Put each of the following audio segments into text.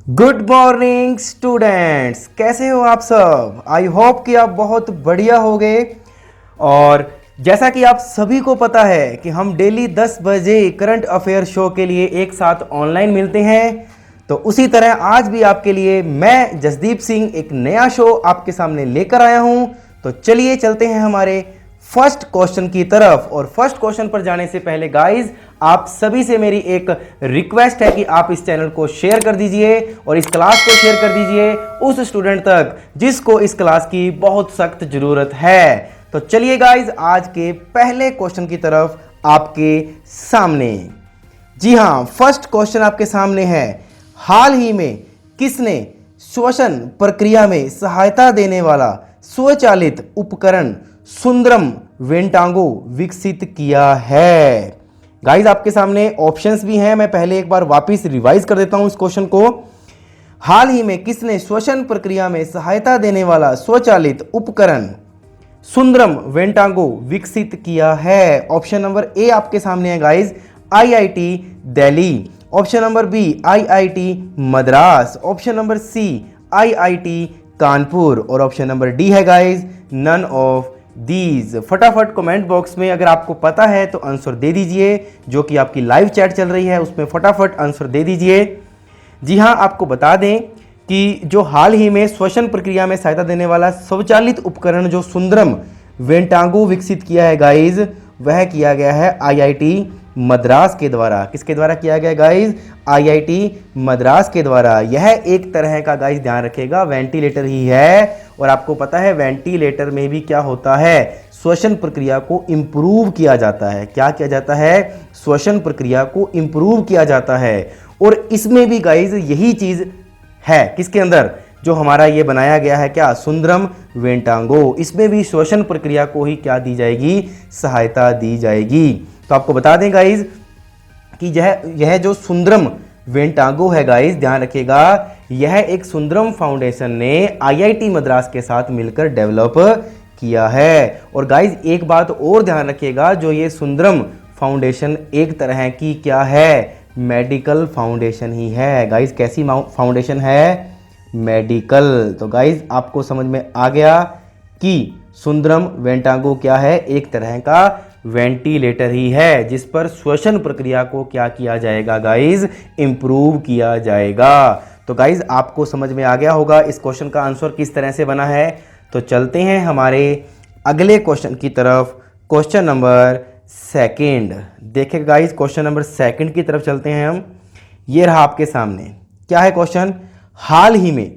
Good morning students, कैसे हो आप सब। आई होप कि आप बहुत बढ़िया होंगे। और जैसा कि आप सभी को पता है कि हम डेली 10 बजे करंट अफेयर शो के लिए एक साथ ऑनलाइन मिलते हैं, तो उसी तरह आज भी आपके लिए मैं जसदीप सिंह एक नया शो आपके सामने लेकर आया हूं। तो चलिए चलते हैं हमारे फर्स्ट क्वेश्चन की तरफ। और फर्स्ट क्वेश्चन पर जाने से पहले गाइज, आप सभी से मेरी एक रिक्वेस्ट है कि आप इस चैनल को शेयर कर दीजिए और इस क्लास को शेयर कर दीजिए उस स्टूडेंट तक जिसको इस क्लास की बहुत सख्त जरूरत है। तो चलिए गाइज, आज के पहले क्वेश्चन की तरफ आपके सामने। जी हां, फर्स्ट क्वेश्चन आपके सामने है, हाल ही में किसने श्वसन प्रक्रिया में सहायता देने वाला स्वचालित उपकरण सुंदरम वेंटांगो विकसित किया है। गाइस, आपके सामने ऑप्शंस भी हैं, मैं पहले एक बार वापस रिवाइज कर देता हूं इस क्वेश्चन को। हाल ही में किसने श्वसन प्रक्रिया में सहायता देने वाला स्वचालित उपकरण सुंदरम वेंटांगो विकसित किया है। ऑप्शन नंबर ए आपके सामने है guys, IIT Delhi. Option number B IIT Madras. Option number C IIT Kanpur. और ऑप्शन नंबर डी है गाइस, नन ऑफ दीज। फटाफट कमेंट बॉक्स में अगर आपको पता है तो आंसर दे दीजिए, जो कि आपकी लाइव चैट चल रही है उसमें फटाफट आंसर दे दीजिए। जी हां, आपको बता दें कि जो हाल ही में श्वसन प्रक्रिया में सहायता देने वाला स्वचालित उपकरण जो सुंदरम वेंटांगो विकसित किया है गाइज, वह किया गया है आईआईटी मद्रास के द्वारा। किसके द्वारा किया गया गाइज? आईआईटी मद्रास के द्वारा। यह एक तरह का गाइज ध्यान रखेगा वेंटिलेटर ही है। और आपको पता है वेंटिलेटर में भी क्या होता है, श्वसन प्रक्रिया को इंप्रूव किया जाता है। क्या किया जाता है? श्वसन प्रक्रिया को इंप्रूव किया जाता है। और इसमें भी गाइज यही चीज है, किसके अंदर, जो हमारा ये बनाया गया है क्या, सुंदरम वेंटांगो, इसमें भी श्वसन प्रक्रिया को ही क्या दी जाएगी, सहायता दी जाएगी। तो आपको बता दें गाइज कि यह जो सुंदरम वेंटांगो है गाइज, ध्यान रखिएगा, यह एक सुंदरम फाउंडेशन ने आईआईटी मद्रास के साथ मिलकर डेवलप किया है। और गाइज एक बात और ध्यान रखिएगा, जो ये सुंदरम फाउंडेशन एक तरह की क्या है, मेडिकल फाउंडेशन ही है। गाइज कैसी फाउंडेशन है? मेडिकल। तो गाइज आपको समझ में आ गया कि सुंदरम वेंटांगो क्या है, एक तरह का वेंटिलेटर ही है जिस पर श्वसन प्रक्रिया को क्या किया जाएगा गाइज, इंप्रूव किया जाएगा। तो गाइज आपको समझ में आ गया होगा इस क्वेश्चन का आंसर किस तरह से बना है। तो चलते हैं हमारे अगले क्वेश्चन की तरफ, क्वेश्चन नंबर सेकंड। देखिए गाइज, क्वेश्चन नंबर सेकंड की तरफ चलते हैं हम। ये रहा आपके सामने, क्या है क्वेश्चन, हाल ही में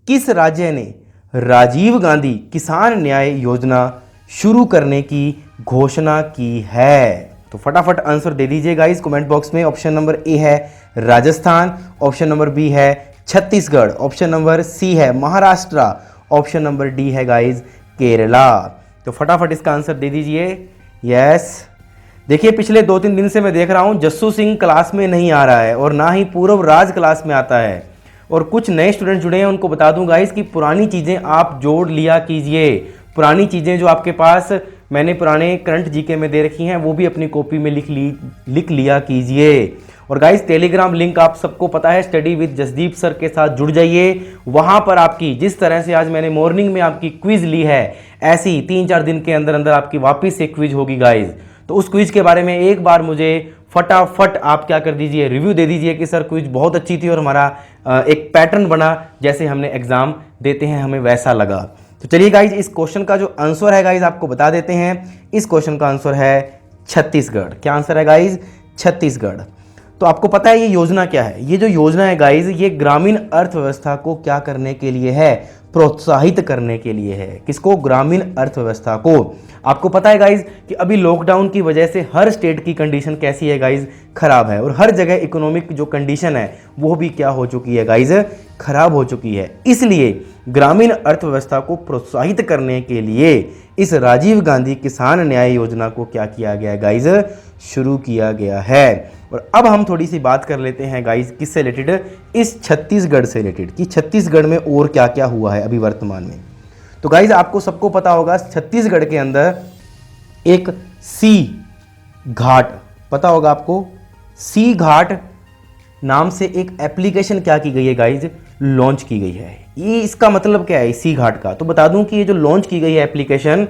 किस राज्य ने राजीव गांधी किसान न्याय योजना शुरू करने की घोषणा की है? तो फटाफट आंसर दे दीजिए गाइस कमेंट बॉक्स में। ऑप्शन नंबर ए है राजस्थान, ऑप्शन नंबर बी है छत्तीसगढ़, ऑप्शन नंबर सी है महाराष्ट्र, ऑप्शन नंबर डी है गाइस केरला। तो फटाफट इसका आंसर दे दीजिए। यस, देखिए पिछले 2-3 दिन से मैं देख रहा हूं जस्सू सिंह क्लास में नहीं आ रहा है और ना ही पूर्व राज क्लास में आता है। और कुछ नए स्टूडेंट जुड़े हैं, उनको बता दूं गाइस कि पुरानी चीज़ें आप जोड़ लिया कीजिए। पुरानी चीज़ें जो आपके पास मैंने पुराने करंट जीके में दे रखी हैं वो भी अपनी कॉपी में लिख लिया कीजिए। और गाइस टेलीग्राम लिंक आप सबको पता है, स्टडी विद जसदीप सर के साथ जुड़ जाइए। वहाँ पर आपकी जिस तरह से आज मैंने मॉर्निंग में आपकी क्विज ली है, ऐसी 3-4 दिन के अंदर अंदर आपकी वापस से क्विज होगी गाइज। तो उस क्विज के बारे में एक बार मुझे फटाफट आप क्या कर दीजिए, रिव्यू दे दीजिए कि सर क्विज बहुत अच्छी थी और हमारा एक पैटर्न बना, जैसे हमने एग्जाम देते हैं हमें वैसा लगा। तो चलिए गाइज, इस क्वेश्चन का जो आंसर है गाइज आपको बता देते हैं। इस क्वेश्चन का आंसर है छत्तीसगढ़। क्या आंसर है गाइज? छत्तीसगढ़। तो आपको पता है ये योजना क्या है? ये जो योजना है गाइज, ये ग्रामीण अर्थव्यवस्था को क्या करने के लिए है, प्रोत्साहित करने के लिए है। किसको? ग्रामीण अर्थव्यवस्था को। आपको पता है गाइज कि अभी लॉकडाउन की वजह से हर स्टेट की कंडीशन कैसी है गाइज, खराब है। और हर जगह इकोनॉमिक जो कंडीशन है वो भी क्या हो चुकी है गाइज, खराब हो चुकी है। इसलिए ग्रामीण अर्थव्यवस्था को प्रोत्साहित करने के लिए इस राजीव गांधी किसान न्याय योजना को क्या किया गया है गाइज, शुरू किया गया है। और अब हम थोड़ी सी बात कर लेते हैं गाइज किससे रिलेटेड, इस छत्तीसगढ़ से रिलेटेड, कि छत्तीसगढ़ में और क्या क्या हुआ है अभी वर्तमान में। तो गाइज आपको सबको पता होगा छत्तीसगढ़ के अंदर एक सी घाट, पता होगा आपको, सी घाट नाम से एक एप्लीकेशन क्या की गई है गाइज, लॉन्च की गई है। ये इसका मतलब क्या है सी घाट का, तो बता दूं कि ये जो लॉन्च की गई है एप्लीकेशन,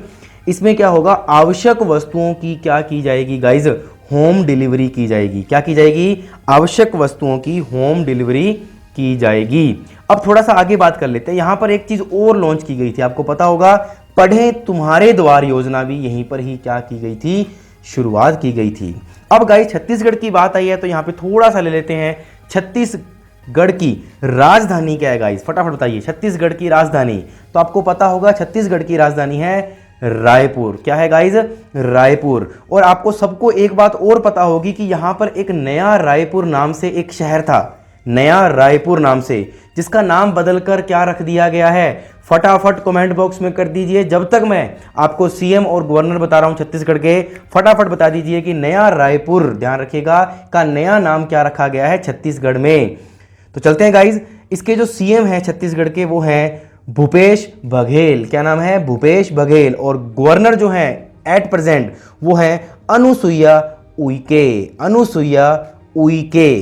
इसमें क्या होगा, आवश्यक वस्तुओं की क्या की जाएगी गाइज, होम डिलीवरी की जाएगी। क्या की जाएगी, आवश्यक वस्तुओं की होम डिलीवरी की जाएगी। अब थोड़ा सा आगे बात कर लेते हैं, यहां पर एक चीज और लॉन्च की गई थी, आपको पता होगा, पढ़ें तुम्हारे द्वार योजना भी यहीं पर ही क्या की गई थी, शुरुआत की गई थी। अब गाइस छत्तीसगढ़ की बात आई है तो यहां पे थोड़ा सा ले लेते हैं, छत्तीसगढ़ की राजधानी क्या है गाइस, फटाफट बताइए, छत्तीसगढ़ की राजधानी। तो आपको पता होगा छत्तीसगढ़ की राजधानी है रायपुर। क्या है गाइज, रायपुर। और आपको सबको एक बात और पता होगी कि यहां पर एक नया रायपुर नाम से एक शहर था, नया रायपुर नाम से, जिसका नाम बदलकर क्या रख दिया गया है, फटाफट कमेंट बॉक्स में कर दीजिए। जब तक मैं आपको सीएम और गवर्नर बता रहा हूं छत्तीसगढ़ के, फटाफट बता दीजिए कि नया रायपुर, ध्यान रखिएगा, का नया नाम क्या रखा गया है छत्तीसगढ़ में। तो चलते हैं गाइज, इसके जो सीएम है छत्तीसगढ़ के वो हैं भूपेश बघेल। क्या नाम है, भूपेश बघेल। और गवर्नर जो है एट प्रेजेंट वो है अनुसुईया उइके, अनुसुईया उइके।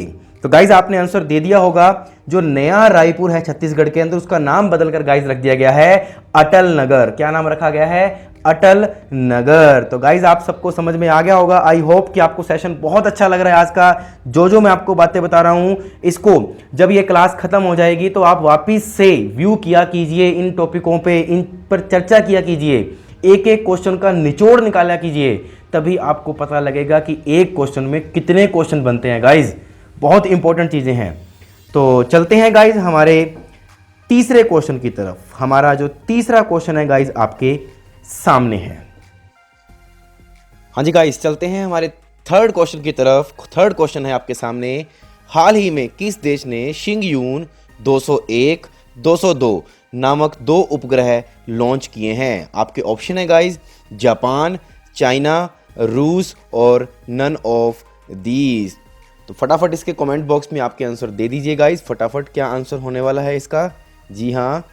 तो गाइज आपने आंसर दे दिया होगा, जो नया रायपुर है छत्तीसगढ़ के अंदर उसका नाम बदलकर गाइज रख दिया गया है अटल नगर। क्या नाम रखा गया है, अटल नगर। तो गाइज आप सबको समझ में आ गया होगा। आई होप कि आपको सेशन बहुत अच्छा लग रहा है आज का। जो मैं आपको बातें बता रहा हूं, इसको जब ये क्लास खत्म हो जाएगी तो आप वापिस से व्यू किया कीजिए, इन टॉपिकों पे, इन पर चर्चा किया कीजिए, एक एक क्वेश्चन का निचोड़ निकाला कीजिए, तभी आपको पता लगेगा कि एक क्वेश्चन में कितने क्वेश्चन बनते हैं गाइज। बहुत इंपॉर्टेंट चीजें हैं। तो चलते हैं गाइज हमारे तीसरे क्वेश्चन की तरफ। हमारा जो तीसरा क्वेश्चन है गाइज आपके सामने है। हाँ जी गाइज, चलते हैं हमारे थर्ड क्वेश्चन की तरफ। थर्ड क्वेश्चन है आपके सामने, हाल ही में किस देश ने शिंगयून 201, 202 नामक 2 उपग्रह लॉन्च किए हैं? आपके ऑप्शन है गाइज, जापान, चाइना, रूस और नन ऑफ दीज। तो फटाफट इसके कमेंट बॉक्स में आपके आंसर दे दीजिए गाइज। फटाफट क्या आंसर होने वाला है इसका? जी हाँ,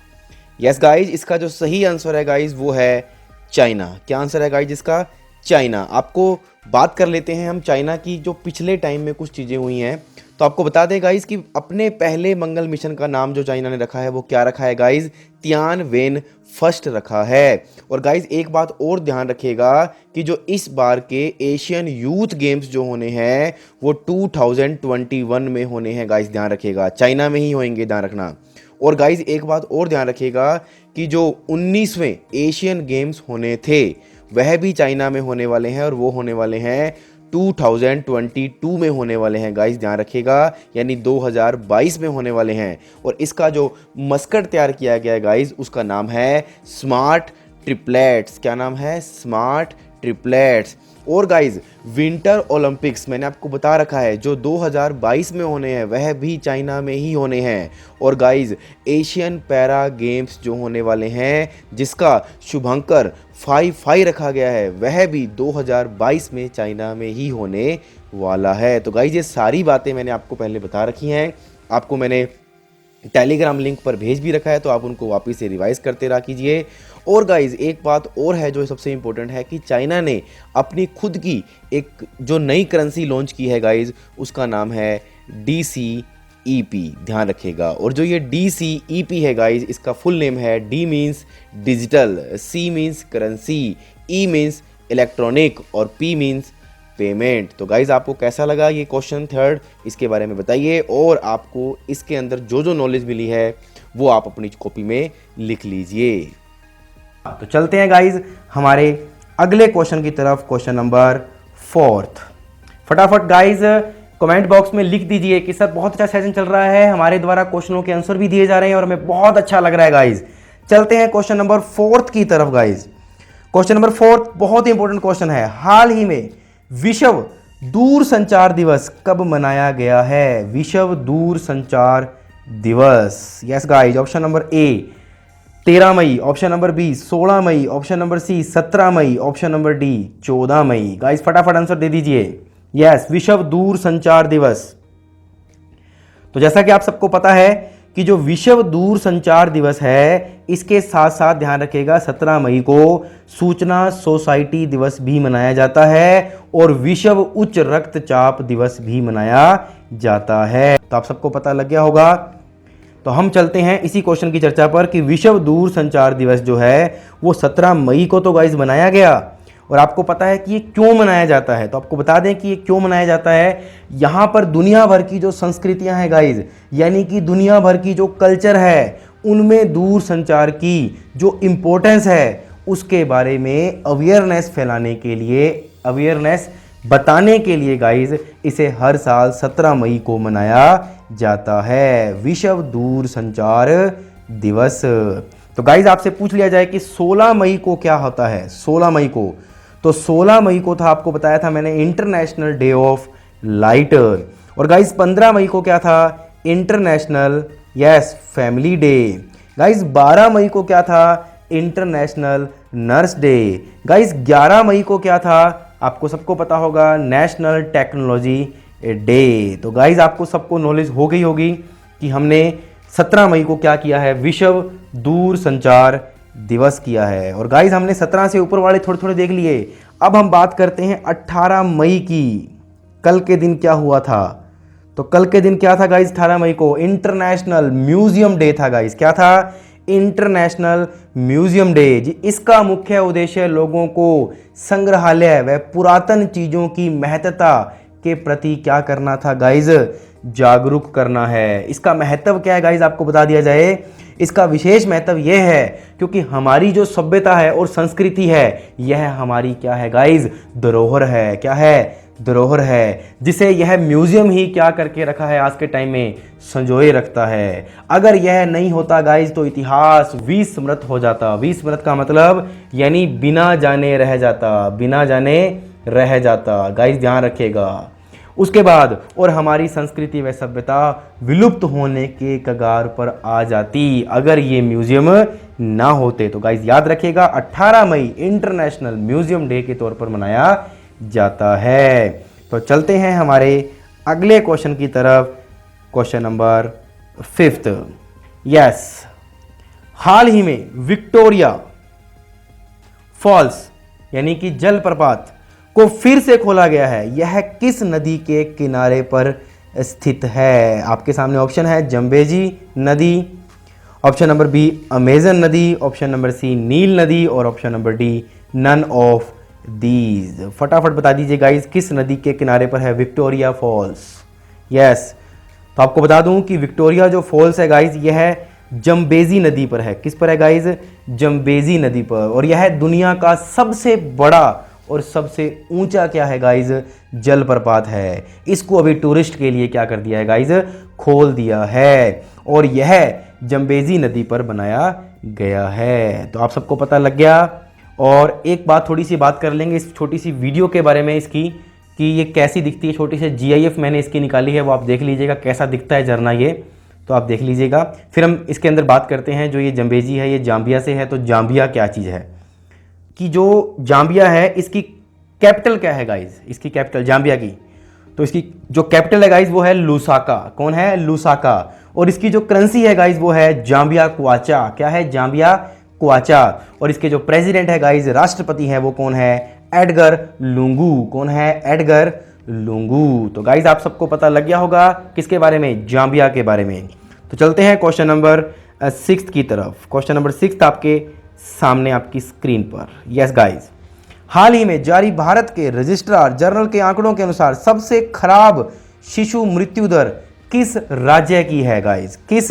यस गाइज, इसका जो सही आंसर है गाइज वो है चाइना। क्या आंसर है गाइज इसका? चाइना। आपको बात कर लेते हैं हम चाइना की, जो पिछले टाइम में कुछ चीज़ें हुई हैं। तो आपको बता दें गाइज कि अपने पहले मंगल मिशन का नाम जो चाइना ने रखा है वो क्या रखा है गाइज? तियानवेन फर्स्ट रखा है। और गाइज एक बात और ध्यान रखिएगा कि जो इस बार के एशियन यूथ गेम्स जो होने हैं वो 2021 में होने हैं गाइज, ध्यान रखिएगा, चाइना में ही होंगे, ध्यान रखना। और गाइज एक बात और ध्यान रखिएगा कि जो 19वें एशियन गेम्स होने थे वह भी चाइना में होने वाले हैं, और वो होने वाले हैं 2022 में होने वाले हैं गाइस, ध्यान रखिएगा, यानी 2022 में होने वाले हैं। और इसका जो मस्कट तैयार किया गया है गाइस उसका नाम है स्मार्ट ट्रिपलेट्स। क्या नाम है? Smart triplets. और गाइज विंटर ओलंपिक्स मैंने आपको बता रखा है जो 2022 में होने हैं वह भी चाइना में ही होने हैं। और गाइज एशियन पैरा गेम्स जो होने वाले हैं जिसका शुभंकर 5 रखा गया है वह भी 2022 में चाइना में ही होने वाला है। तो गाइज ये सारी बातें मैंने आपको पहले बता रखी हैं, आपको मैंने टेलीग्राम लिंक पर भेज भी रखा है, तो आप उनको वापस से रिवाइज करते रहा कीजिए। और गाइज एक बात और है जो सबसे इम्पोर्टेंट है कि चाइना ने अपनी खुद की एक जो नई करेंसी लॉन्च की है गाइज, उसका नाम है DCEP, ध्यान रखिएगा। और जो ये DCEP है गाइज, इसका फुल नेम है D means digital, C means currency, E means electronic और P मीन्स पेमेंट। तो गाइज आपको कैसा लगा ये क्वेश्चन थर्ड, इसके बारे में बताइए। और आपको इसके अंदर जो जो नॉलेज मिली है वो आप अपनी कॉपी में लिख लीजिए। तो चलते हैं गाइज हमारे अगले क्वेश्चन की तरफ, क्वेश्चन नंबर 4। फटाफट गाइज कमेंट बॉक्स में लिख दीजिए कि सर बहुत अच्छा सेशन चल रहा है, हमारे द्वारा क्वेश्चनों के आंसर भी दिए जा रहे हैं और हमें बहुत अच्छा लग रहा है गाइज। चलते हैं क्वेश्चन नंबर 4 की तरफ गाइज। क्वेश्चन नंबर 4 बहुत ही इंपॉर्टेंट क्वेश्चन है। हाल ही में विश्व दूर संचार दिवस कब मनाया गया है? विश्व दूर संचार दिवस, yes guys. Option number A 13 मई, ऑप्शन नंबर बी 16 मई, ऑप्शन नंबर सी 17 मई, ऑप्शन नंबर डी 14 मई। गाइज फटाफट आंसर दे दीजिए। यस, विश्व दूर संचार दिवस। तो जैसा कि आप सबको पता है कि जो विश्व दूर संचार दिवस है इसके साथ साथ ध्यान रखिएगा 17 मई को सूचना सोसाइटी दिवस भी मनाया जाता है और विश्व उच्च रक्तचाप दिवस भी मनाया जाता है। तो आप सबको पता लग गया होगा। तो हम चलते हैं इसी क्वेश्चन की चर्चा पर कि विश्व दूर संचार दिवस जो है वो 17 मई को तो गाइज बनाया गया, और आपको पता है कि ये क्यों मनाया जाता है। तो आपको बता दें कि ये क्यों मनाया जाता है। यहाँ पर दुनिया भर की जो संस्कृतियाँ हैं गाइज, यानी कि दुनिया भर की जो कल्चर है, उनमें दूर संचार की जो इम्पोर्टेंस है उसके बारे में अवेयरनेस फैलाने के लिए, अवेयरनेस बताने के लिए गाइज इसे हर साल 17 मई को मनाया जाता है, विश्व दूर संचार दिवस। तो गाइज आपसे पूछ लिया जाए कि 16 मई को क्या होता है। 16 मई को, तो 16 मई को था, आपको बताया था मैंने, इंटरनेशनल डे ऑफ लाइट। और गाइज 15 मई को क्या था, इंटरनेशनल फैमिली डे। गाइज 12 मई को क्या था, इंटरनेशनल नर्स डे। गाइज 11 मई को क्या था, आपको सबको पता होगा, नेशनल टेक्नोलॉजी डे। तो गाइज आपको सबको नॉलेज हो गई होगी कि हमने 17 मई को क्या किया है, विश्व दूर संचार दिवस किया है। और गाइज हमने 17 से ऊपर वाले थोड़े थोड़े देख लिए। अब हम बात करते हैं 18 मई की। कल के दिन क्या हुआ था, तो कल के दिन क्या था गाइज, 18 मई को इंटरनेशनल म्यूजियम डे था गाइज। क्या था, इंटरनेशनल म्यूजियम डे जी। इसका मुख्य उद्देश्य लोगों को संग्रहालय व पुरातन चीज़ों की महत्ता के प्रति क्या करना था गाइज, जागरूक करना है। इसका महत्व क्या है गाइज, आपको बता दिया जाए। इसका विशेष महत्व यह है क्योंकि हमारी जो सभ्यता है और संस्कृति है, यह हमारी क्या है गाइज, धरोहर है। क्या है, धरोहर है, जिसे यह म्यूजियम ही क्या करके रखा है, आज के टाइम में संजोए रखता है। अगर यह नहीं होता गाइज तो इतिहास विस्मृत हो जाता। विस्मृत का मतलब यानी बिना जाने रह जाता, बिना जाने रह जाता। गाइज ध्यान रखिएगा। उसके बाद और हमारी संस्कृति व सभ्यता विलुप्त होने के कगार पर आ जाती अगर ये म्यूजियम ना होते। तो गाइज याद रखिएगा, 18 मई इंटरनेशनल म्यूजियम डे के तौर पर मनाया जाता है। तो चलते हैं हमारे अगले क्वेश्चन की तरफ। Question number 5। हाल ही में विक्टोरिया फॉल्स यानी कि जलप्रपात को फिर से खोला गया है। यह किस नदी के किनारे पर स्थित है। आपके सामने ऑप्शन है, जम्बेजी नदी, ऑप्शन नंबर बी अमेजन नदी, ऑप्शन नंबर सी नील नदी, और option number D none of these. फटाफट बता दीजिए गाइज, किस नदी के किनारे पर है विक्टोरिया फॉल्स। तो आपको बता दूं कि विक्टोरिया जो फॉल्स है गाइज, यह जम्बेजी नदी पर है। किस पर है गाइज, जम्बेजी नदी पर। और यह दुनिया का सबसे बड़ा और सबसे ऊंचा क्या है गाइज, जलप्रपात है। इसको अभी टूरिस्ट के लिए क्या कर दिया है गाइज, खोल दिया है, और यह जम्बेजी नदी पर बनाया गया है। तो आप सबको पता लग गया। और एक बात, थोड़ी सी बात कर लेंगे इस छोटी सी वीडियो के बारे में इसकी, कि ये कैसी दिखती है। छोटी सी GIF मैंने इसकी निकाली है, वो आप देख लीजिएगा कैसा दिखता है झरना ये, तो आप देख लीजिएगा। फिर हम इसके अंदर बात करते हैं। जो ये जम्बेजी है, ये जाम्बिया से है। तो जाम्बिया क्या चीज़ है, कि जो जाम्बिया है इसकी कैपिटल क्या है गाइज, इसकी कैपिटल जाम्बिया की, तो इसकी जो कैपिटल है गाइज वो है लुसाका। कौन है, लुसाका। और इसकी जो करेंसी है गाइज वो है जाम्बिया क्वाचा। क्या है, जाम्बिया क्वाचा। और इसके जो प्रेसिडेंट है गाइज, राष्ट्रपति है, वो कौन है, एडगर लुंगू। कौन है, एडगर लुंगू। तो गाइज आप सबको पता लग गया होगा किसके बारे में, जाम्बिया के बारे में। तो चलते हैं क्वेश्चन नंबर 6 की तरफ। क्वेश्चन नंबर 6 आपके सामने आपकी स्क्रीन पर। गाइज, हाल ही में जारी भारत के रजिस्ट्रार जनरल के आंकड़ों के अनुसार सबसे खराब शिशु मृत्यु दर किस राज्य की है गाइज, किस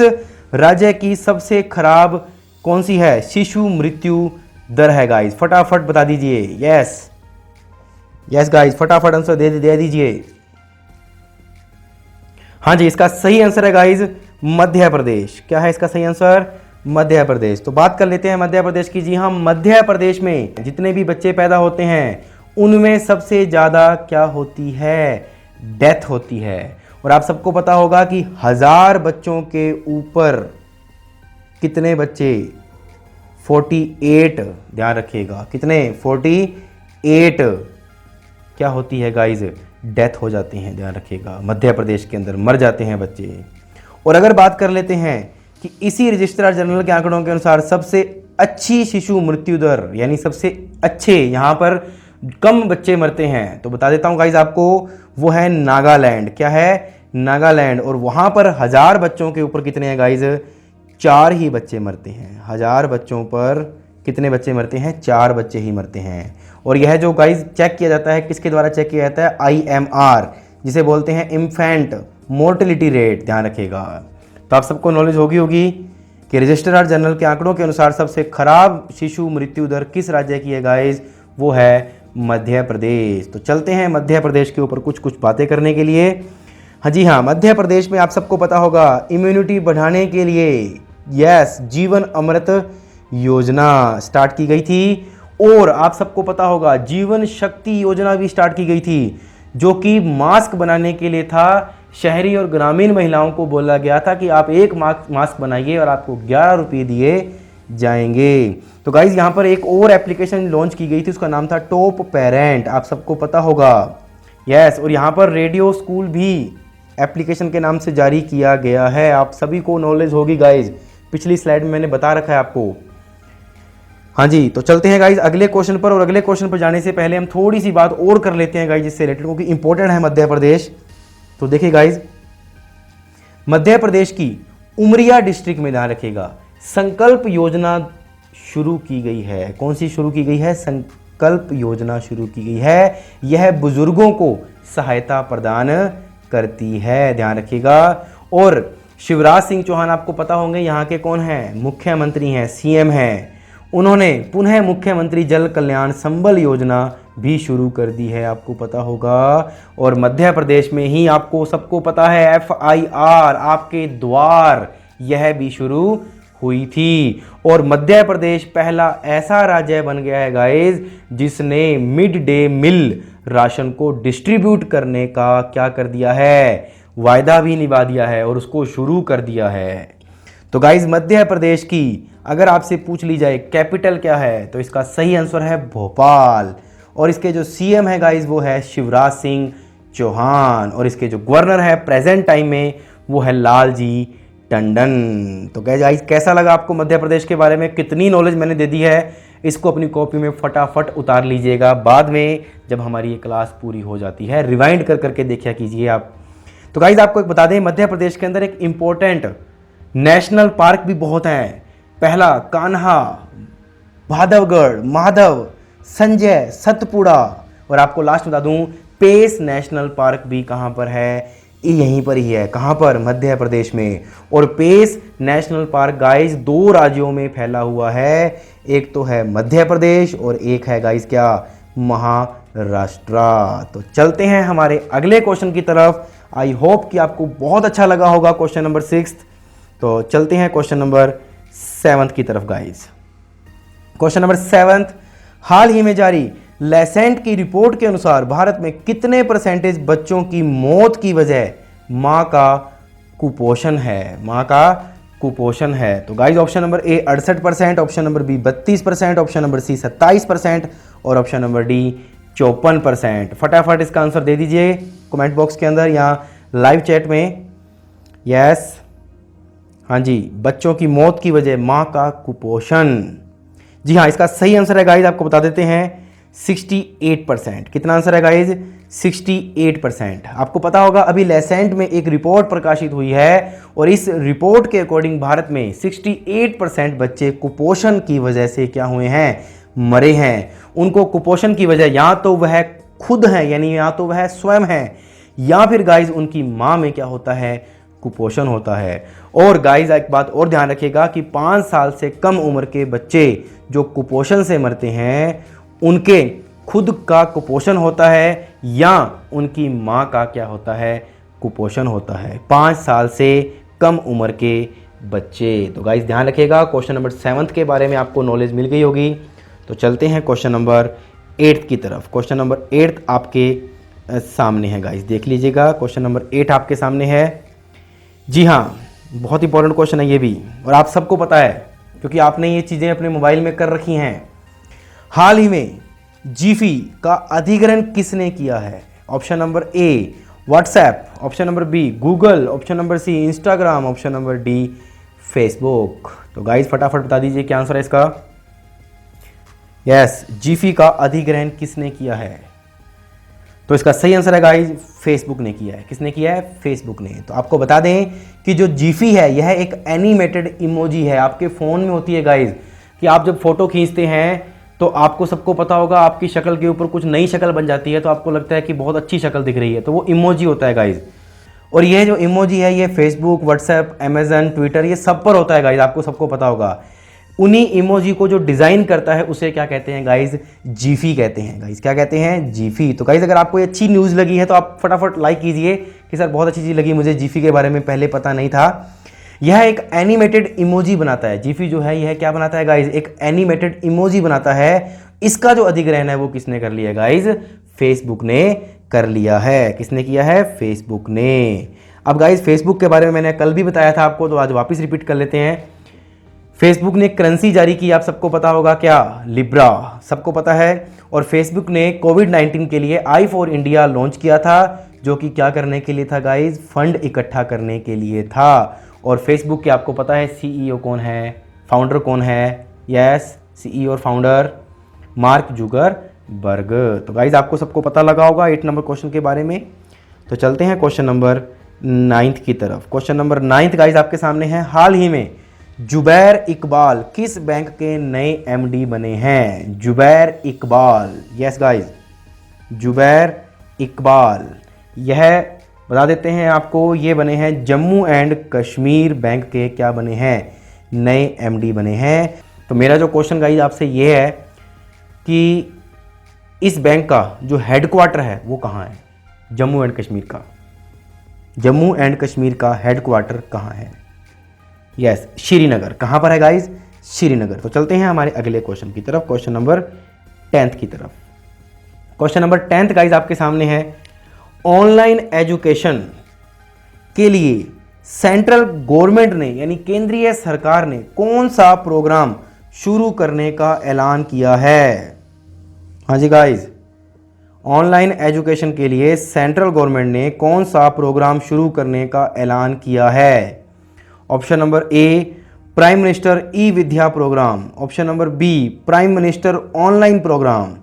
राज्य की सबसे खराब कौन सी है शिशु मृत्यु दर है गाइज, फटाफट बता दीजिए। यस गाइज, फटाफट आंसर दे दीजिए। हाँ जी, इसका सही आंसर है गाइज मध्य प्रदेश। क्या है इसका सही आंसर, मध्य प्रदेश। तो बात कर लेते हैं मध्य प्रदेश की। जी हाँ, मध्य प्रदेश में जितने भी बच्चे पैदा होते हैं उनमें सबसे ज़्यादा क्या होती है, डेथ होती है। और आप सबको पता होगा कि 1000 बच्चों के ऊपर कितने बच्चे, 48, ध्यान रखिएगा, कितने, 48 क्या होती है गाइज, डेथ हो जाती हैं। ध्यान रखिएगा, मध्य प्रदेश के अंदर मर जाते हैं बच्चे। और अगर बात कर लेते हैं कि इसी रजिस्ट्रार जनरल के आंकड़ों के अनुसार सबसे अच्छी शिशु मृत्यु दर, यानी सबसे अच्छे, यहाँ पर कम बच्चे मरते हैं, तो बता देता हूँ गाइज आपको, वो है नागालैंड। क्या है, नागालैंड, और वहाँ पर 1000 बच्चों के ऊपर कितने हैं गाइज? 4 ही बच्चे मरते हैं। 1000 बच्चों पर कितने बच्चे मरते हैं? 4 बच्चे ही मरते हैं। और यह जो गाइज चेक किया जाता है, किसके द्वारा चेक किया जाता है? IMR, जिसे बोलते हैं इन्फेंट मोर्टेलिटी रेट, ध्यान रखिएगा। तो आप सबको नॉलेज होगी कि रजिस्ट्रार जनरल के आंकड़ों के अनुसार सबसे खराब शिशु मृत्यु दर किस राज्य की है गाइज? वो है मध्य प्रदेश। तो चलते हैं मध्य प्रदेश के ऊपर कुछ बातें करने के लिए। हाँ जी हाँ, मध्य प्रदेश में आप सबको पता होगा इम्यूनिटी बढ़ाने के लिए यस जीवन अमृत योजना स्टार्ट की गई थी, और आप सबको पता होगा जीवन शक्ति योजना भी स्टार्ट की गई थी, जो कि मास्क बनाने के लिए था। शहरी और ग्रामीण महिलाओं को बोला गया था कि आप एक मास्क बनाइए और आपको 11 रुपये दिए जाएंगे। तो गाइज यहाँ पर एक और एप्लीकेशन लॉन्च की गई थी, उसका नाम था टॉप पेरेंट, आप सबको पता होगा। यस, और यहाँ पर रेडियो स्कूल भी एप्लीकेशन के नाम से जारी किया गया है। आप सभी को नॉलेज होगी गाइज, पिछली स्लाइड में मैंने बता रखा है आपको। हाँ जी, तो चलते हैं गाइज अगले क्वेश्चन पर, और अगले क्वेश्चन पर जाने से पहले हम थोड़ी सी बात और कर लेते हैं गाइज इससे रिलेटेड, क्योंकि इंपॉर्टेंट है मध्य प्रदेश। तो देखिए गाइज, मध्य प्रदेश की उमरिया डिस्ट्रिक्ट में ध्यान रखिएगा संकल्प योजना शुरू की गई है। कौन सी शुरू की गई है? संकल्प योजना शुरू की गई है। यह बुजुर्गों को सहायता प्रदान करती है, ध्यान रखिएगा। और शिवराज सिंह चौहान आपको पता होंगे यहाँ के कौन हैं? मुख्यमंत्री हैं, CM हैं। उन्होंने पुनः मुख्यमंत्री जल कल्याण संबल योजना भी शुरू कर दी है, आपको पता होगा। और मध्य प्रदेश में ही आपको सबको पता है FIR आपके द्वार, यह भी शुरू हुई थी। और मध्य प्रदेश पहला ऐसा राज्य बन गया है गाइज जिसने मिड डे मील राशन को डिस्ट्रीब्यूट करने का क्या कर दिया है? वायदा भी निभा दिया है और उसको शुरू कर दिया है। तो गाइज मध्य प्रदेश की अगर आपसे पूछ ली जाए कैपिटल क्या है, तो इसका सही आंसर है भोपाल। और इसके जो CM है गाइज वो है शिवराज सिंह चौहान, और इसके जो गवर्नर है प्रेजेंट टाइम में वो है लालजी टंडन। तो गाइज कैसा लगा आपको मध्य प्रदेश के बारे में? कितनी नॉलेज मैंने दे दी है, इसको अपनी कॉपी में फटाफट उतार लीजिएगा। बाद में जब हमारी ये क्लास पूरी हो जाती है रिवाइंड कर करके देखा कीजिए आप। तो गाइज आपको एक बता दें, मध्य प्रदेश के अंदर एक इम्पोर्टेंट नेशनल पार्क भी बहुत हैं। पहला कान्हा, भादवगढ़, माधव, संजय, सतपुड़ा, और आपको लास्ट बता दूं पेस नेशनल पार्क भी कहां पर है? यहीं पर ही है। कहां पर? मध्य प्रदेश में। और पेस नेशनल पार्क गाइज 2 राज्यों में फैला हुआ है, एक तो है मध्य प्रदेश और एक है गाइज क्या? महाराष्ट्र। तो चलते हैं हमारे अगले क्वेश्चन की तरफ। आई होप कि आपको बहुत अच्छा लगा होगा क्वेश्चन नंबर 6। तो चलते हैं क्वेश्चन नंबर 7 की तरफ गाइज। क्वेश्चन नंबर 7, हाल ही में जारी लेसेंट की रिपोर्ट के अनुसार भारत में कितने % बच्चों की मौत की वजह मां का कुपोषण है? मां का कुपोषण है। तो guys option number A 68%, option number B 32%, option number C 27% और ऑप्शन नंबर D 54%। फटाफट इसका आंसर दे दीजिए कमेंट बॉक्स के अंदर या लाइव चैट में। यस, हाँ जी, बच्चों की मौत की वजह मां का कुपोषण। जी हाँ, इसका सही आंसर है गाइज, आपको बता देते हैं 68%। कितना आंसर है गाइज? 68%। आपको पता होगा अभी लेसेंट में एक रिपोर्ट प्रकाशित हुई है, और इस रिपोर्ट के अकॉर्डिंग भारत में 68% बच्चे कुपोषण की वजह से क्या हुए हैं? मरे हैं। उनको कुपोषण की वजह या तो वह खुद है, यानी या तो वह स्वयं है, या फिर गाइज उनकी माँ में क्या होता है? कुपोषण होता है। और गाइज एक बात और ध्यान रखिएगा कि 5 साल से कम उम्र के बच्चे जो कुपोषण से मरते हैं उनके खुद का कुपोषण होता है या उनकी माँ का क्या होता है? कुपोषण होता है। 5 साल से कम उम्र के बच्चे। तो गाइज ध्यान रखिएगा, क्वेश्चन नंबर 7 के बारे में आपको नॉलेज मिल गई होगी। तो चलते हैं क्वेश्चन नंबर 8 की तरफ। क्वेश्चन नंबर 8 आपके सामने है गाइज, देख लीजिएगा। क्वेश्चन नंबर 8 आपके सामने है। जी हाँ, बहुत इंपॉर्टेंट क्वेश्चन है ये भी, और आप सबको पता है क्योंकि आपने ये चीज़ें अपने मोबाइल में कर रखी हैं। हाल ही में जीफी का अधिग्रहण किसने किया है? Option number A WhatsApp, option number B Google, option number C Instagram, option number D Facebook. तो गाइज फटाफट बता दीजिए क्या आंसर है इसका। यस, जीफी का अधिग्रहण किसने किया है? तो इसका सही आंसर है गाइज फेसबुक ने किया है। किसने किया है? फेसबुक ने। तो आपको बता दें कि जो जीफी है यह एक एनिमेटेड इमोजी है, आपके फ़ोन में होती है गाइज, कि आप जब फोटो खींचते हैं तो आपको सबको पता होगा आपकी शक्ल के ऊपर कुछ नई शक्ल बन जाती है, तो आपको लगता है कि बहुत अच्छी शक्ल दिख रही है, तो वो इमोजी होता है गाइज। और ये जो इमोजी है ये फेसबुक, व्हाट्सएप, अमेजन, ट्विटर, ये सब पर होता है गाइज, आपको सबको पता होगा। उन्हीं इमोजी को जो डिज़ाइन करता है उसे क्या कहते हैं गाइज? जीफी कहते हैं गाइज। क्या कहते हैं? जीफी। तो गाइज अगर आपको ये अच्छी न्यूज़ लगी है तो आप फटाफट लाइक कीजिए कि सर बहुत अच्छी चीज़ लगी, मुझे जीफी के बारे में पहले पता नहीं था। यह एक एनिमेटेड इमोजी बनाता है। जीफी जो है यह क्या बनाता है गाइज? एक एनिमेटेड इमोजी बनाता है। इसका जो अधिग्रहण है वो किसने कर लिया गाइज? फेसबुक ने कर लिया है। किसने किया है? फेसबुक ने। अब गाइज फेसबुक के बारे में मैंने कल भी बताया था आपको, तो आज वापस रिपीट कर लेते हैं। फेसबुक ने करेंसी जारी की, आप सबको पता होगा, क्या? लिब्रा, सबको पता है। और फेसबुक ने कोविड-19 के लिए आई फॉर इंडिया लॉन्च किया था, जो कि क्या करने के लिए था गाइज? फंड इकट्ठा करने के लिए था। और फेसबुक के आपको पता है सीईओ कौन है, फाउंडर कौन है? यस, सीईओ और फाउंडर मार्क जुकरबर्ग। तो गाइज आपको सबको पता लगा होगा 8 नंबर क्वेश्चन के बारे में। तो चलते हैं क्वेश्चन नंबर 9 की तरफ। क्वेश्चन नंबर 9 गाइज आपके सामने है। हाल ही में जुबैर इकबाल किस बैंक के नए एमडी बने हैं? जुबैर इकबाल, यस गाइज, जुबैर इकबाल, यह बता देते हैं आपको, ये बने हैं जम्मू एंड कश्मीर बैंक के क्या बने हैं? नए एमडी बने हैं। तो मेरा जो क्वेश्चन गाइज आपसे ये है कि इस बैंक का जो हेडक्वार्टर है वो कहाँ है? जम्मू एंड कश्मीर का, जम्मू एंड कश्मीर का हेडक्वार्टर कहाँ है? यस, श्रीनगर। कहाँ पर है गाइज? श्रीनगर। तो चलते हैं हमारे अगले क्वेश्चन की तरफ, क्वेश्चन नंबर 10 की तरफ। क्वेश्चन नंबर 10 गाइज आपके सामने है। ऑनलाइन एजुकेशन के लिए सेंट्रल गवर्नमेंट ने यानी केंद्रीय सरकार ने कौन सा प्रोग्राम शुरू करने का ऐलान किया है? हाँ जी गाइज, ऑनलाइन एजुकेशन के लिए सेंट्रल गवर्नमेंट ने कौन सा प्रोग्राम शुरू करने का ऐलान किया है? Option number A, prime minister e Vidya program. Option number B, prime minister online program.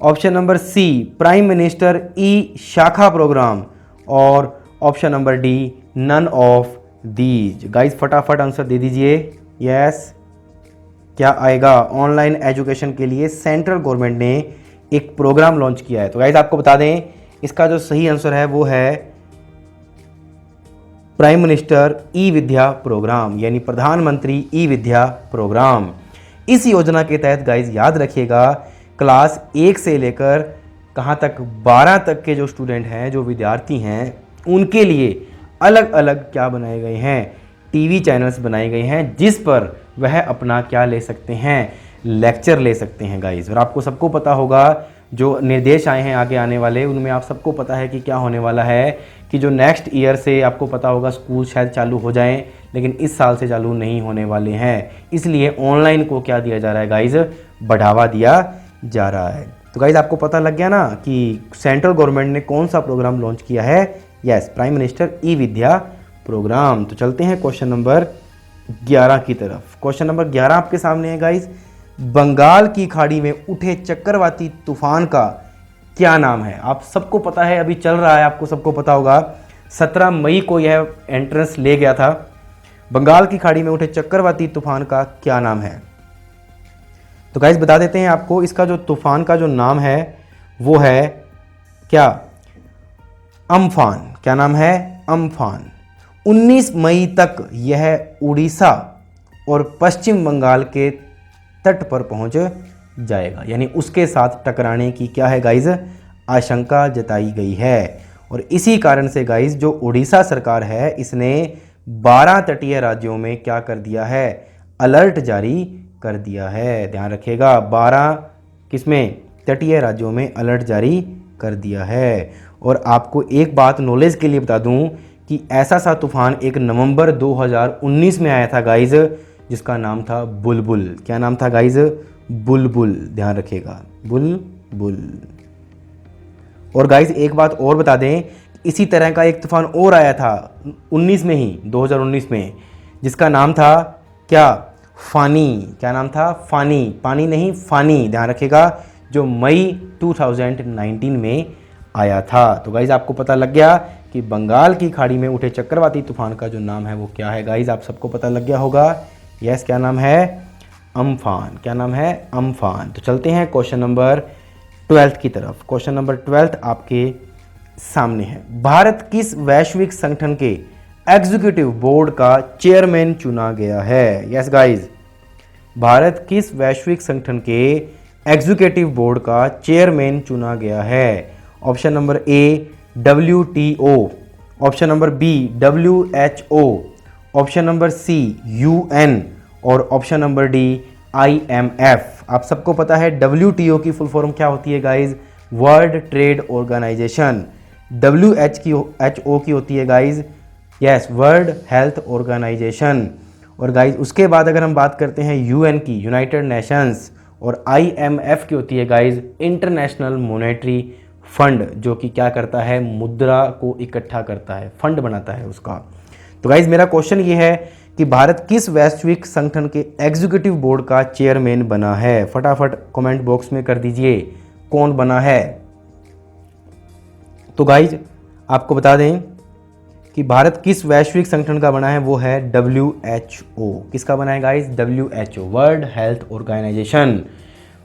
Option number C, prime minister e Shakha program. और option number D, none of these. Guys फटाफट आंसर दे दीजिए। यस, क्या आएगा? ऑनलाइन एजुकेशन के लिए central government ने एक प्रोग्राम लॉन्च किया है। तो गाइज आपको बता दें इसका जो सही आंसर है वो है prime minister e Vidya programme, यानी प्रधानमंत्री ई विद्या प्रोग्राम। इस योजना के तहत गाइज याद रखिएगा, क्लास 1 से लेकर कहाँ तक? 12 तक के जो स्टूडेंट हैं, जो विद्यार्थी हैं, उनके लिए अलग अलग क्या बनाए गए हैं? टीवी चैनल्स बनाए गए हैं, जिस पर वह अपना क्या ले सकते हैं? लेक्चर ले सकते हैं गाइज। और आपको सबको पता होगा जो निर्देश आए हैं आगे आने वाले, उनमें आप सबको पता है कि क्या होने वाला है, कि जो नेक्स्ट ईयर से आपको पता होगा स्कूल शायद चालू हो जाएं, लेकिन इस साल से चालू नहीं होने वाले हैं। इसलिए ऑनलाइन को क्या दिया जा रहा है गाइज? बढ़ावा दिया जा रहा है। तो गाइज आपको पता लग गया ना कि सेंट्रल गवर्नमेंट ने कौन सा प्रोग्राम लॉन्च किया है? Yes, prime minister e Vidya programme. तो चलते हैं क्वेश्चन नंबर 11 की तरफ। क्वेश्चन नंबर 11 आपके सामने है गाइज। बंगाल की खाड़ी में उठे चक्रवाती तूफान का क्या नाम है? आप सबको पता है, अभी चल रहा है, आपको सबको पता होगा। 17 मई को यह एंट्रेंस ले गया था। बंगाल की खाड़ी में उठे चक्रवाती तूफान का क्या नाम है? तो गाइज बता देते हैं आपको, इसका जो तूफान का जो नाम है वो है क्या? अम्फान। क्या नाम है? अम्फान। 19 मई तक यह उड़ीसा और पश्चिम बंगाल के तट पर पहुंच जाएगा, यानी उसके साथ टकराने की क्या है गाइज? आशंका जताई गई है। और इसी कारण से गाइज जो उड़ीसा सरकार है, इसने 12 तटीय राज्यों में क्या कर दिया है? अलर्ट जारी कर दिया है। ध्यान रखिएगा, 12 किसमें? तटीय राज्यों में अलर्ट जारी कर दिया है। और आपको एक बात नॉलेज के लिए बता दूं कि ऐसा सा तूफान 1 नवंबर 2019 में आया था गाइज, जिसका नाम था बुलबुल। क्या नाम था गाइज? बुलबुल। ध्यान रखिएगा, बुलबुल। और गाइज एक बात और बता दें, इसी तरह का एक तूफान और आया था 19 में ही, 2019 में, जिसका नाम था क्या? फानी। क्या नाम था? फानी। पानी नहीं, फानी। ध्यान रखिएगा, जो मई 2019 में आया था। तो गाइज आपको पता लग गया कि बंगाल की खाड़ी में उठे चक्रवाती तूफान का जो नाम है वो क्या है गाइज, आप सबको पता लग गया होगा। यस, क्या नाम है? अम्फान। क्या नाम है? अम्फान। तो चलते हैं क्वेश्चन नंबर 12 की तरफ। क्वेश्चन नंबर 12 आपके सामने है। भारत किस वैश्विक संगठन के एग्जीक्यूटिव बोर्ड का चेयरमैन चुना गया है? यस गाइज, भारत किस वैश्विक संगठन के एग्जीक्यूटिव बोर्ड का चेयरमैन चुना गया है? Option number A WTO, option number B WHO, option number C UN और ऑप्शन नंबर डी IMF। आप सबको पता है WTO की फुल फॉर्म क्या होती है guys? World Trade Organization. WHO की होती है guys, yes, World Health Organization. और गाइज उसके बाद अगर हम बात करते हैं UN की, यूनाइटेड नेशंस, और IMF की होती है गाइज इंटरनेशनल मॉनेटरी फंड, जो कि क्या करता है? मुद्रा को इकट्ठा करता है, फंड बनाता है उसका। तो गाइज मेरा क्वेश्चन ये है कि भारत किस वैश्विक संगठन के एग्जीक्यूटिव बोर्ड का चेयरमैन बना है? फटाफट कमेंट बॉक्स में कर दीजिए कौन बना है। तो गाइज आपको बता दें कि भारत किस वैश्विक संगठन का बना है, वो है WHO। किसका बना है guys? WHO, World Health Organization.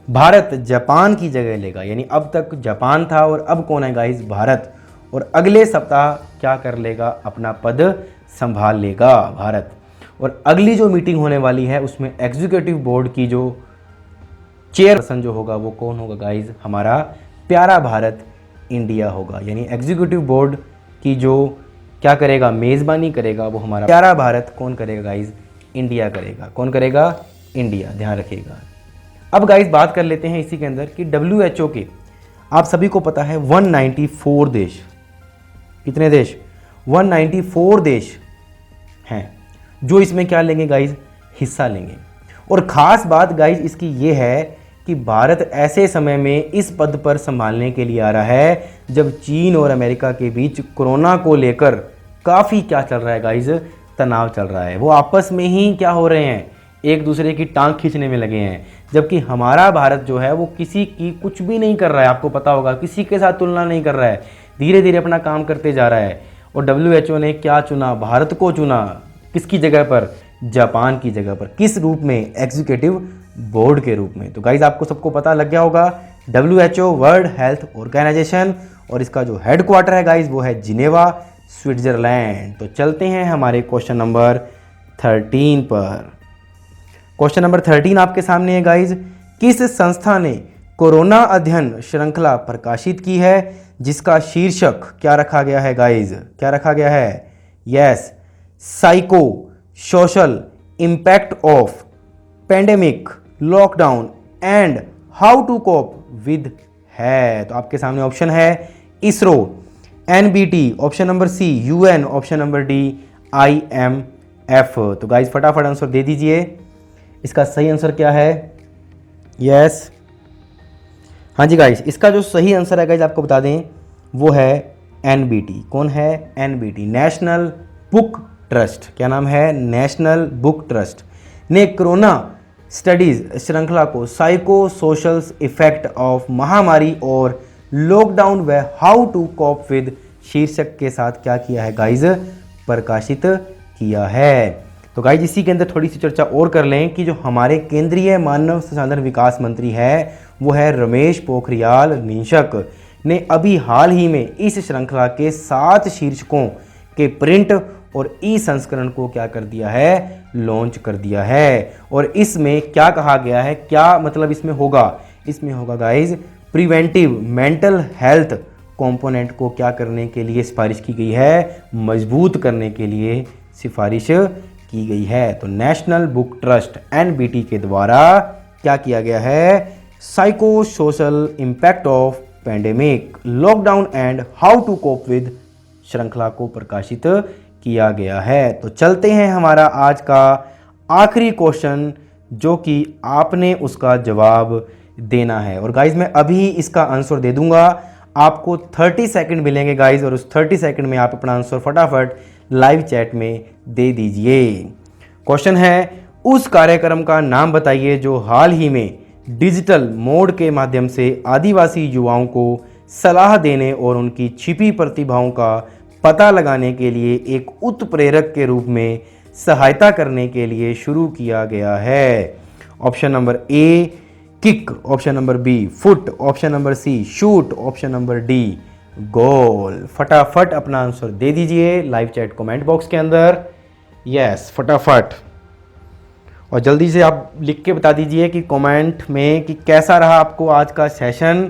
Bharat Japan की जगह लेगा, यानी अब तक जापान था और अब कौन है गाइज? भारत। और अगले सप्ताह क्या कर लेगा? अपना पद संभाल लेगा भारत। और अगली जो मीटिंग होने वाली है उसमें एग्जीक्यूटिव बोर्ड की जो चेयरपर्सन जो होगा वो कौन होगा गाइज? हमारा प्यारा भारत, इंडिया होगा। यानी एग्जीक्यूटिव बोर्ड की जो क्या करेगा? मेज़बानी करेगा, वो हमारा प्यारा भारत कौन करेगा गाइज? इंडिया करेगा। कौन करेगा? इंडिया, ध्यान रखिएगा। अब गाइज बात कर लेते हैं इसी के अंदर कि WHO के, आप सभी को पता है 194 देश, कितने देश? 194 देश हैं जो इसमें क्या लेंगे गाइज? हिस्सा लेंगे। और ख़ास बात गाइज इसकी ये है कि भारत ऐसे समय में इस पद पर संभालने के लिए आ रहा है जब चीन और अमेरिका के बीच कोरोना को लेकर काफ़ी क्या चल रहा है गाइज? तनाव चल रहा है। वो आपस में ही क्या हो रहे हैं? एक दूसरे की टांग खींचने में लगे हैं। जबकि हमारा भारत जो है वो किसी की कुछ भी नहीं कर रहा है, आपको पता होगा, किसी के साथ तुलना नहीं कर रहा है, धीरे धीरे अपना काम करते जा रहा है। और WHO ने क्या चुना? भारत को चुना। किसकी जगह पर? जापान की जगह पर। किस रूप में? एग्जीक्यूटिव बोर्ड के रूप में। तो गाइज आपको सबको पता लग गया होगा WHO, वर्ल्ड हेल्थ ऑर्गेनाइजेशन, और इसका जो हेडक्वार्टर है गाइज वो है जिनेवा, स्विट्जरलैंड। तो चलते हैं हमारे क्वेश्चन नंबर 13 पर। क्वेश्चन नंबर 13 आपके सामने है गाइज। किस संस्था ने कोरोना अध्ययन श्रृंखला प्रकाशित की है जिसका शीर्षक क्या रखा गया है गाइज? क्या रखा गया है? Yes, psycho social impact of pandemic lockdown and how to cope with है। तो आपके सामने ऑप्शन है ISRO, NBT, option number C UN, option number D IMF। तो गाइज फटाफट आंसर दे दीजिए। इसका सही आंसर क्या है? यस, हाँ जी गाइज, इसका जो सही आंसर है गाइज आपको बता दें वो है NBT। कौन है? NBT, national book trust. क्या नाम है? नेशनल बुक ट्रस्ट ने कोरोना स्टडीज श्रृंखला को साइको सोशल इफेक्ट ऑफ महामारी और लॉकडाउन व हाउ टू कोप विद शीर्षक के साथ क्या किया है गाइज? प्रकाशित किया है। तो गाइज इसी के अंदर थोड़ी सी चर्चा और कर लें कि जो हमारे केंद्रीय मानव संसाधन विकास मंत्री है वो है रमेश पोखरियाल निशंक ने अभी हाल ही में इस श्रृंखला के 7 शीर्षकों के प्रिंट और ई संस्करण को क्या कर दिया है? लॉन्च कर दिया है। और इसमें क्या कहा गया है? क्या मतलब इसमें होगा? इसमें होगा guys preventive mental health component को क्या करने के लिए सिफारिश की गई है? मजबूत करने के लिए सिफारिश की गई है। तो नेशनल बुक ट्रस्ट NBT के द्वारा क्या किया गया है? Psycho social impact of pandemic lockdown and how to cope with श्रृंखला को प्रकाशित किया गया है। तो चलते हैं हमारा आज का आखिरी क्वेश्चन जो कि आपने उसका जवाब देना है। और गाइज मैं अभी इसका आंसर दे दूंगा, आपको 30 सेकंड मिलेंगे गाइज, और उस 30 सेकंड में आप अपना आंसर फटाफट लाइव चैट में दे दीजिए। क्वेश्चन है, उस कार्यक्रम का नाम बताइए जो हाल ही में डिजिटल मोड के माध्यम से आदिवासी युवाओं को सलाह देने और उनकी छिपी प्रतिभाओं का पता लगाने के लिए एक उत्प्रेरक के रूप में सहायता करने के लिए शुरू किया गया है। Option number A kick, option number B foot, option number C shoot, option number D goal. फटाफट अपना आंसर दे दीजिए लाइव चैट कमेंट बॉक्स के अंदर। यस, फटाफट। और जल्दी से आप लिख के बता दीजिए कि कमेंट में कि कैसा रहा आपको आज का सेशन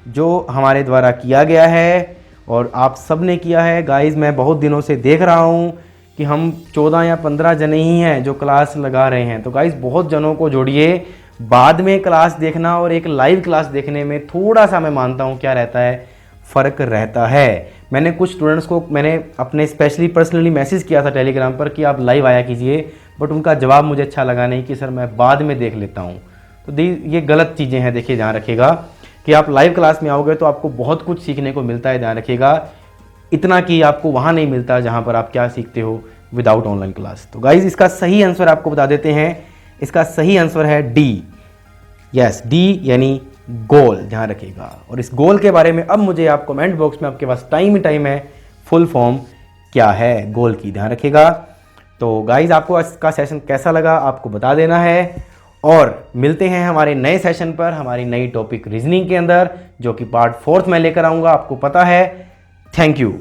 जो हमारे द्वारा किया गया है और आप सब ने किया है। गाइस मैं बहुत दिनों से देख रहा हूँ कि हम 14 या 15 जने ही हैं जो क्लास लगा रहे हैं। तो गाइस बहुत जनों को जोड़िए। बाद में क्लास देखना और एक लाइव क्लास देखने में थोड़ा सा मैं मानता हूँ क्या रहता है, फ़र्क रहता है। मैंने कुछ स्टूडेंट्स को मैंने अपने स्पेशली पर्सनली मैसेज किया था टेलीग्राम पर कि आप लाइव आया कीजिए, बट उनका जवाब मुझे अच्छा लगा नहीं कि सर मैं बाद में देख लेता हूँ। तो ये गलत चीज़ें हैं, देखिए ध्यान रखिएगा कि आप लाइव क्लास में आओगे तो आपको बहुत कुछ सीखने को मिलता है। ध्यान रखिएगा इतना कि आपको वहाँ नहीं मिलता जहाँ पर आप क्या सीखते हो विदाउट ऑनलाइन क्लास। तो गाइज इसका सही आंसर आपको बता देते हैं। इसका सही आंसर है डी। यस, डी यानी गोल। ध्यान रखिएगा। और इस गोल के बारे में अब मुझे आप कमेंट बॉक्स में, आपके पास टाइम ही टाइम है, फुल फॉर्म क्या है गोल की। ध्यान रखिएगा। तो गाइज आपको इसका सेशन कैसा लगा आपको बता देना है। और मिलते हैं हमारे नए सेशन पर, हमारी नई टॉपिक रीजनिंग के अंदर, जो कि पार्ट 4 में लेकर आऊँगा, आपको पता है। Thank you.